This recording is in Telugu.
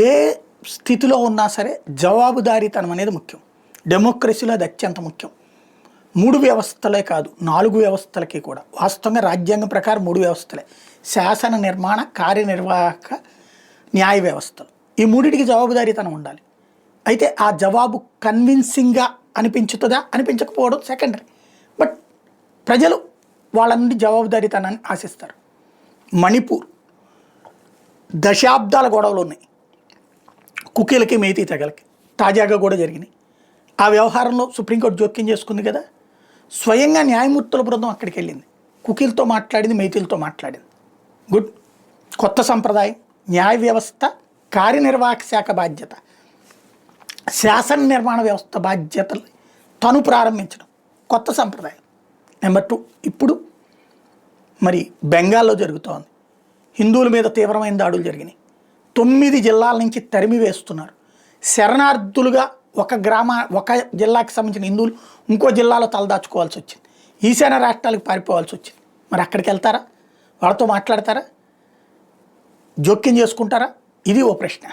ఏ స్థితిలో ఉన్నా సరే జవాబుదారీతనం అనేది ముఖ్యం. డెమోక్రసీలో అది అత్యంత ముఖ్యం. 3 వ్యవస్థలే కాదు, 4 వ్యవస్థలకి కూడా. వాస్తవంగా రాజ్యాంగం ప్రకారం 3 వ్యవస్థలే: శాసన నిర్మాణ, కార్యనిర్వాహక, న్యాయ వ్యవస్థలు. ఈ మూడిటికి జవాబుదారీతనం ఉండాలి. అయితే ఆ జవాబు కన్విన్సింగ్గా అనిపించుతుందా అనిపించకపోవడం సెకండరీ. బట్ ప్రజలు వాళ్ళ నుండి జవాబుదారీతనాన్ని ఆశిస్తారు. మణిపూర్ దశాబ్దాల గొడవలు ఉన్నాయి, కుకీలకి మేతీ తెగలకి. తాజాగా కూడా జరిగినాయి. ఆ వ్యవహారంలో సుప్రీంకోర్టు జోక్యం చేసుకుంది కదా. స్వయంగా న్యాయమూర్తుల బృందం అక్కడికి వెళ్ళింది, కుకీలతో మాట్లాడింది, మేతీలతో మాట్లాడింది. గుడ్. కొత్త సంప్రదాయం. న్యాయ వ్యవస్థ, కార్యనిర్వాహక శాఖ బాధ్యత, శాసన నిర్మాణ వ్యవస్థ బాధ్యతలు తను ప్రారంభించడం కొత్త సంప్రదాయం. నెంబర్ 2, ఇప్పుడు మరి బెంగాల్లో జరుగుతోంది. హిందువుల మీద తీవ్రమైన దాడులు జరిగినాయి. 9 జిల్లాల నుంచి తరిమి వేస్తున్నారు. శరణార్థులుగా ఒక జిల్లాకి సంబంధించిన హిందువులు ఇంకో జిల్లాలో తలదాచుకోవాల్సి వచ్చింది. ఈశాన్య రాష్ట్రాలకు పారిపోవాల్సి వచ్చింది. మరి అక్కడికి వెళ్తారా? వాళ్ళతో మాట్లాడతారా? జోక్యం చేసుకుంటారా? ఇది ఓ ప్రశ్న.